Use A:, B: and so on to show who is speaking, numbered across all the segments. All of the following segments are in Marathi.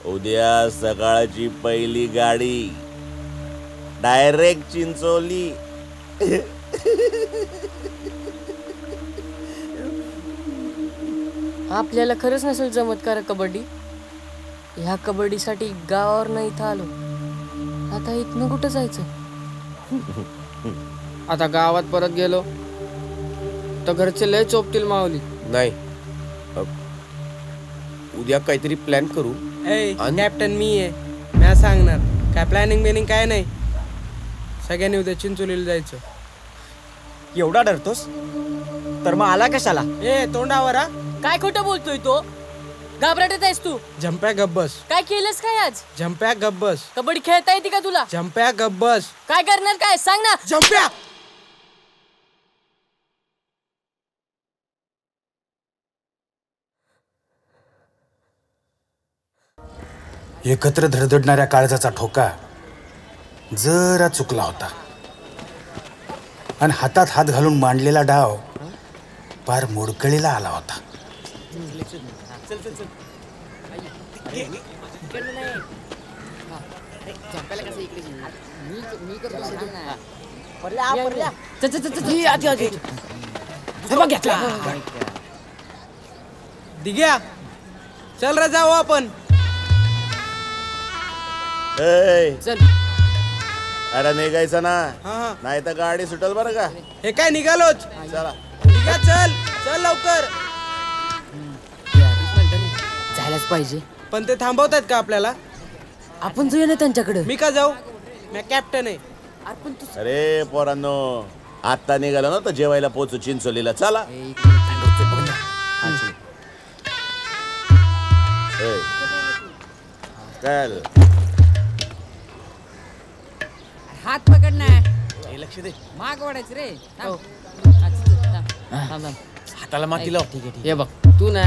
A: उद्या सकाळची पहिली गाडी डायरेक्ट चिंचोली.
B: आपल्याला खरंच नसेल जमत का कबड्डी? ह्या कबड्डीसाठी गावावर नाही इथं आलो. आता इथनं कुठं जायचं?
C: आता गावात परत गेलो तर घरचे लय चोपतील माऊली.
D: नाही, उद्या काहीतरी प्लॅन करू.
C: कॅप्टन मी आहे, मी सांगणार. काय प्लॅनिंग बिनिंग काय नाही, सगळ्यांनी उद्या चिंचोलीला जायचं.
E: एवढा डरतोस तर मग आला कशाला?
C: तोंडावर हा.
B: काय खोटं बोलतोय तो? घाबरटत आहेस तू?
C: झंप्या गब्बस.
B: काय केलंस काय आज?
C: झंप्या गब्बस.
B: कबड्डी खेळता येते का तुला?
C: झंप्या गब्बस.
B: काय करणार काय सांग ना.
C: झंप्या.
F: एकत्र धडधडणाऱ्या काळजाचा ठोका जरा चुकला होता आणि हातात हात घालून मांडलेला डाव पार मोडकळीला आला होता.
C: दिग्या चल रे जाऊ आपण.
B: चल.
A: अरे निघायचं ना, नाही तर गाडी सुटल बरं का.
C: हे काय निघालोच.
A: चला
C: दिग्या चल चल लवकर.
B: जायलाच पाहिजे.
C: पण ते थांबवतात का आपल्याला?
B: आपण जाऊया ना त्यांच्याकडे.
C: मी का जाऊ? मी कॅप्टन आहे.
A: अरे पोरांनो, आता निघालो ना तर जेवायला पोचू चिंचोलीला. चला. चल.
G: हात पकड ना. लक्ष दे. माग वाढायचं रे.
D: हाताला माती लाव.
C: ठीक आहे. हे बघ तू ना.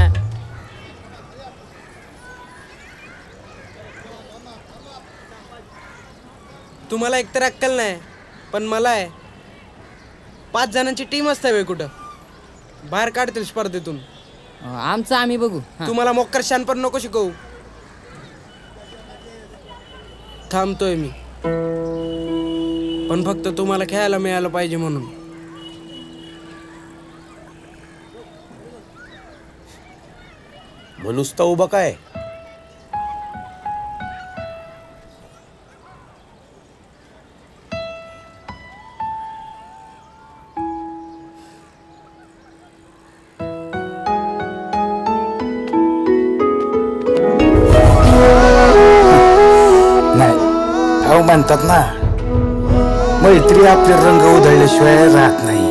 C: तुम्हाला एकतर अक्कल नाही, पण मला आहे. 5 जणांची टीम असते वे कुठं बाहेर काढतील स्पर्धेतून.
G: आमचं आम्ही बघू.
C: तुम्हाला मोक्कर शानपण नको शिकवू. थांबतोय मी, पण फक्त तुम्हाला खेळायला मिळालं पाहिजे म्हणून.
D: नुसता उभा काय?
F: म्हणतात ना, मैत्री आपले रंग उधळल्याशिवाय राहत नाही.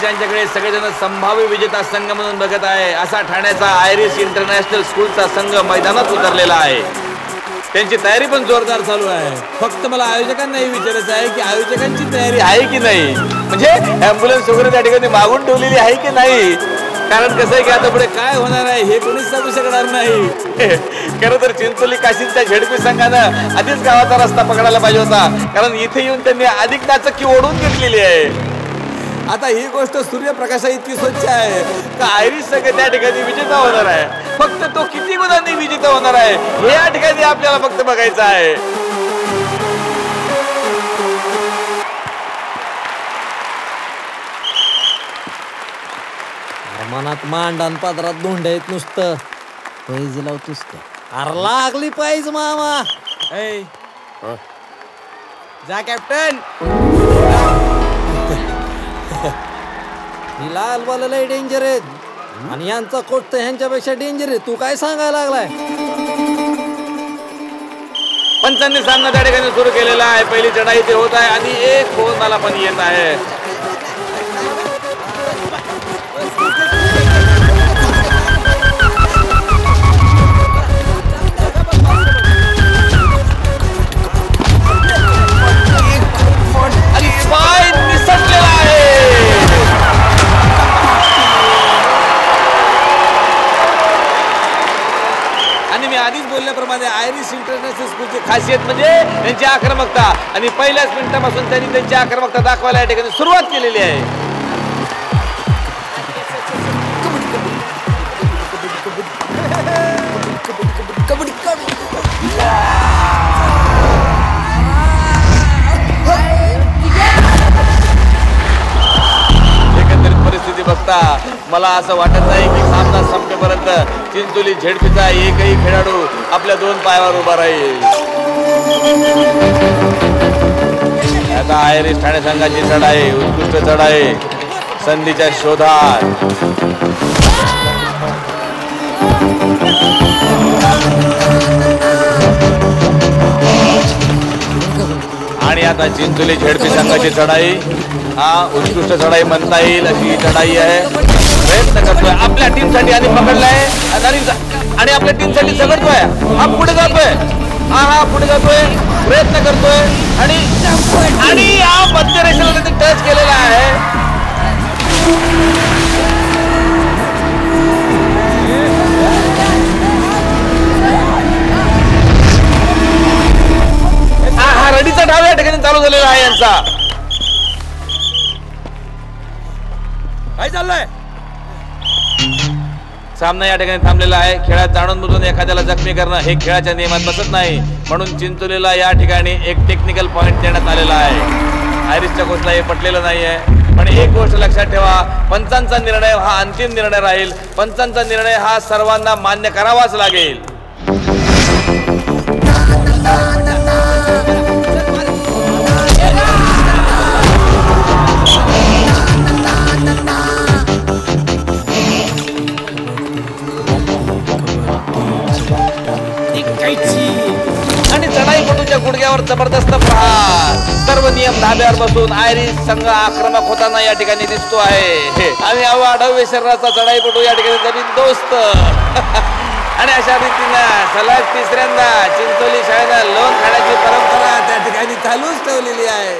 H: ज्यांच्याकडे सगळेजण संभाव्य विजेता संघ म्हणून बघत आहे असा ठाण्याचा आयरिश इंटरनॅशनल स्कूलचा संघ मैदानात उतरलेला आहे. त्यांची तयारी पण जोरदार चालू आहे. फक्त मला आयोजकांना हे विचारायचं आहे की आयोजकांची तयारी आहे की नाही, म्हणजे ॲम्ब्युलन्स वगैरे त्या ठिकाणी मागून ठेवलेली आहे की नाही. कारण कसं आहे की आता पुढे काय होणार आहे हे कोणीच सांगू शकणार नाही. खरं तर चिंचोली काशींच्या झेडपी संघानं आधीच गावाचा रस्ता पकडायला पाहिजे होता, कारण इथे येऊन त्यांनी अधिक नाचक्की ओढून घेतलेली आहे. आता ही गोष्ट सूर्यप्रकाशा इतकी स्वच्छ आहे का आयरिश संघ त्या ठिकाणी विजेता होणार आहे. फक्त तो किती गुणांनी विजेता होणार आहे हे या ठिकाणी आपल्याला फक्त बघायचं आहे.
I: मनात मांडण पदरात धोंड आहेत नुसतं. पैज लावतोस का? अरे लागली पाहिजे मामा.
C: जा कॅप्टन.
I: ही लाल बाल लय डेंजर आहेत आणि यांचा कोट तर ह्यांच्यापेक्षा डेंजर आहे. तू काय सांगायला लागलाय?
H: पंचांनी सामना त्या ठिकाणी सुरू केलेला आहे. पहिली चढाई ते होत आहे आणि एक गोलंदाज पण येत आहे. पाय निसटलेला आहे. खासियत म्हणजे त्यांची आक्रमकता आणि पहिल्याच मिनिटापासून त्यांनी त्यांची आक्रमकता दाखवायला या ठिकाणी सुरुवात केलेली आहे. एकंदरीत परिस्थिती बघता मला असं वाटत नाही की सामना संपेपर्यंत चिंचोली झेडपीचा एकही खेळाडू आपल्या दोन पायावर उभा राहील. आता आयरिश ठाणे संघाची चढाई, उत्कृष्ट चढाई, संधीच्या शोधात. आणि आता चिंचोली झेडपी संघाची चढाई, हा उत्कृष्ट चढाई म्हणता येईल अशी चढाई आहे. प्रयत्न करतोय आपल्या टीमसाठी आणि पकडलाय आणि आपल्या टीमसाठी झगडतोय. हा पुढे जातोय, हा पुढे जातोय, प्रयत्न करतोय आणि हा मध्यरेषेला त्यांनी टच केलेला आहे. हा रडीचा डाव या ठिकाणी चालू झालेला आहे यांचा.
D: काय चाललंय?
H: सामना या ठिकाणी थांबलेला आहे. खेळात जाणून बुजून एखाद्याला जखमी करणं हे खेळाच्या नियमात बसत नाही, म्हणून चिंचोलीला या ठिकाणी एक टेक्निकल पॉइंट देण्यात आलेला आहे. आयरिशच्या कोचला हे पटलेलं नाहीये, पण एक गोष्ट लक्षात ठेवा, पंचांचा निर्णय हा अंतिम निर्णय राहील. पंचांचा निर्णय हा सर्वांना मान्य करावाच लागेल. आणि चढाईपटूच्या गुडघ्यावर जबरदस्त प्रहार. सर्व नियम धाब्यावर बसून आयरिश संघ आक्रमक होताना या ठिकाणी दिसतो आहे. आणि अवाढव्य शरीराचा चढाईपटू या ठिकाणी जमीन दोस्त. आणि अशा रीतीनं सलग तिसऱ्यांदा चिंचोली शाळेला लोण खाण्याची परंपरा त्या ठिकाणी चालूच ठेवलेली आहे.